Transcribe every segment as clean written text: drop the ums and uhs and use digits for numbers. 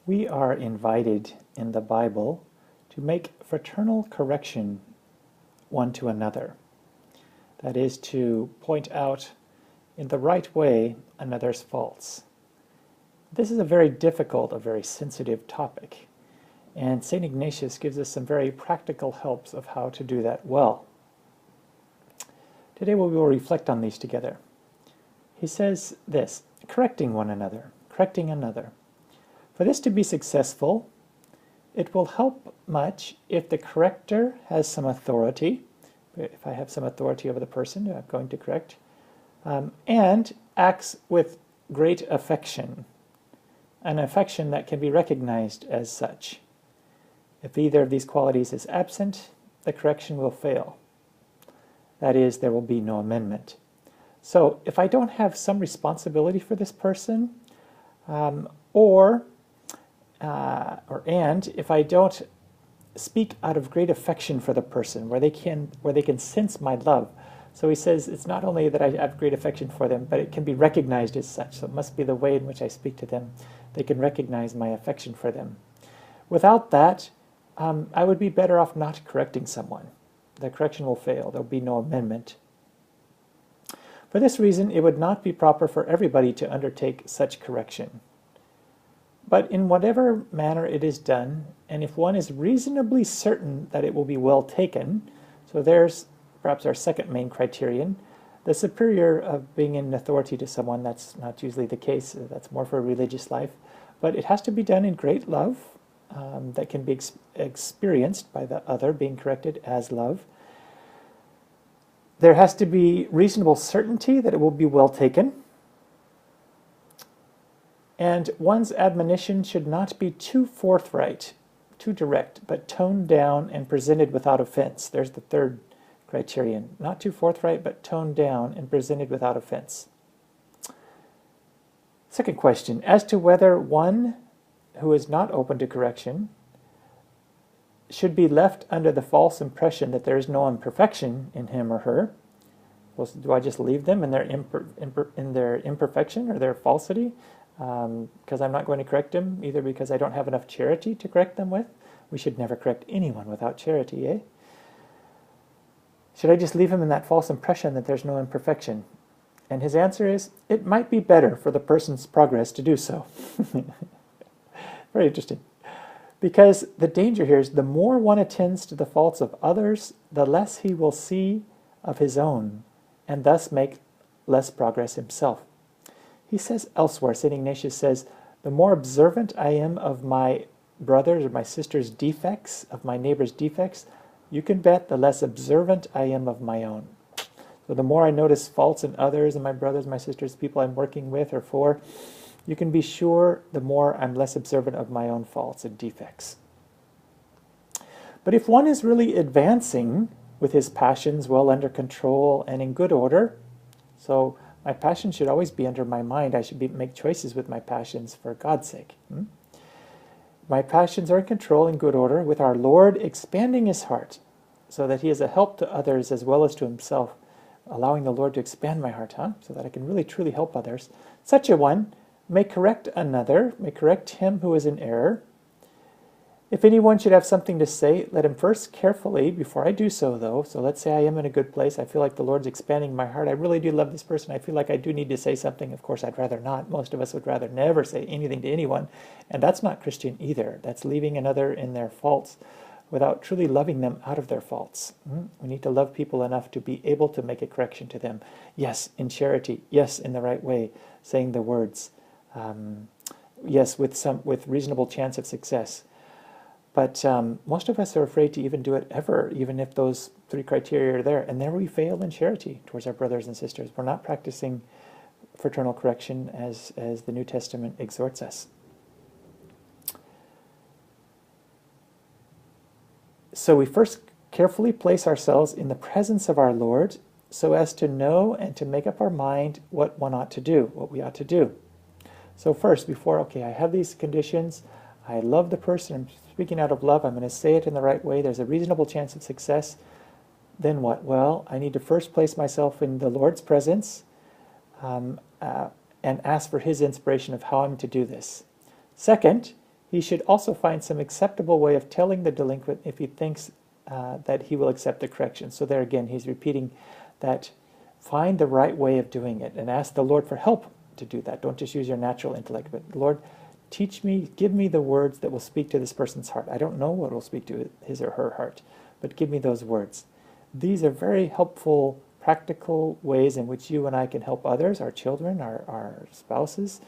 We are invited in the Bible to make fraternal correction one to another. That is, to point out in the right way another's faults. This is a very difficult, a very sensitive topic, and St. Ignatius gives us some very practical helps of how to do that well. Today we will reflect on these together. He says this: correcting one another, correcting another. For this to be successful, it will help much if the corrector has some authority, if I have some authority over the person who I'm going to correct, and acts with great affection, an affection that can be recognized as such. If either of these qualities is absent, the correction will fail. That is, there will be no amendment. So if I don't have some responsibility for this person, and if I don't speak out of great affection for the person, where they can sense my love. So he says it's not only that I have great affection for them, but it can be recognized as such. So it must be the way in which I speak to them. They can recognize my affection for them. Without that, I would be better off not correcting someone. The correction will fail. There will be no amendment. For this reason, it would not be proper for everybody to undertake such correction. But in whatever manner it is done, and if one is reasonably certain that it will be well taken, so there's perhaps our second main criterion, the superior of being in authority to someone. That's not usually the case. That's more for a religious life. But it has to be done in great love, that can be experienced by the other being corrected as love. There has to be reasonable certainty that it will be well taken. And one's admonition should not be too forthright, too direct, but toned down and presented without offense. There's the third criterion. Not too forthright, but toned down and presented without offense. Second question, as to whether one who is not open to correction should be left under the false impression that there is no imperfection in him or her. Well, do I just leave them in their imperfection or their falsity? Because I'm not going to correct them, either because I don't have enough charity to correct them with. We should never correct anyone without charity, eh? Should I just leave him in that false impression that there's no imperfection? And his answer is, it might be better for the person's progress to do so. Very interesting. Because the danger here is the more one attends to the faults of others, the less he will see of his own, and thus make less progress himself. He says elsewhere, St. Ignatius says, the more observant I am of my brother's or my sister's defects, of my neighbor's defects, you can bet the less observant I am of my own. So the more I notice faults in others, and my brothers, my sisters, people I'm working with or for, you can be sure the more I'm less observant of my own faults and defects. But if one is really advancing with his passions well under control and in good order, so my passion should always be under my mind. I should make choices with my passions for God's sake. My passions are in control, in good order, with our Lord expanding his heart so that he is a help to others as well as to himself, allowing the Lord to expand my heart, so that I can really truly help others. Such a one may correct another, may correct him who is in error. If anyone should have something to say, let him first carefully, before I do so though, so let's say I am in a good place, I feel like the Lord's expanding my heart, I really do love this person, I feel like I do need to say something. Of course, I'd rather not. Most of us would rather never say anything to anyone, and that's not Christian either. That's leaving another in their faults without truly loving them out of their faults. We need to love people enough to be able to make a correction to them. Yes, in charity. Yes, in the right way, saying the words. Yes, with reasonable chance of success. But most of us are afraid to even do it ever, even if those three criteria are there. And there we fail in charity towards our brothers and sisters. We're not practicing fraternal correction as the New Testament exhorts us. So we first carefully place ourselves in the presence of our Lord so as to know and to make up our mind what one ought to do, what we ought to do. So first, before, okay, I have these conditions, I love the person, I'm speaking out of love, I'm going to say it in the right way, there's a reasonable chance of success. Then what? Well, I need to first place myself in the Lord's presence and ask for his inspiration of how I'm to do this. Second, He should also find some acceptable way of telling the delinquent if he thinks that he will accept the correction. So there again, he's repeating that find the right way of doing it and ask the Lord for help to do that. Don't just use your natural intellect, but Lord, teach me, give me the words that will speak to this person's heart. I don't know what will speak to his or her heart, but give me those words. These are very helpful, practical ways in which you and I can help others, our children, our spouses,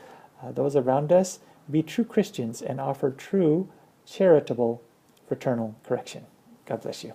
those around us, be true Christians and offer true, charitable, fraternal correction. God bless you.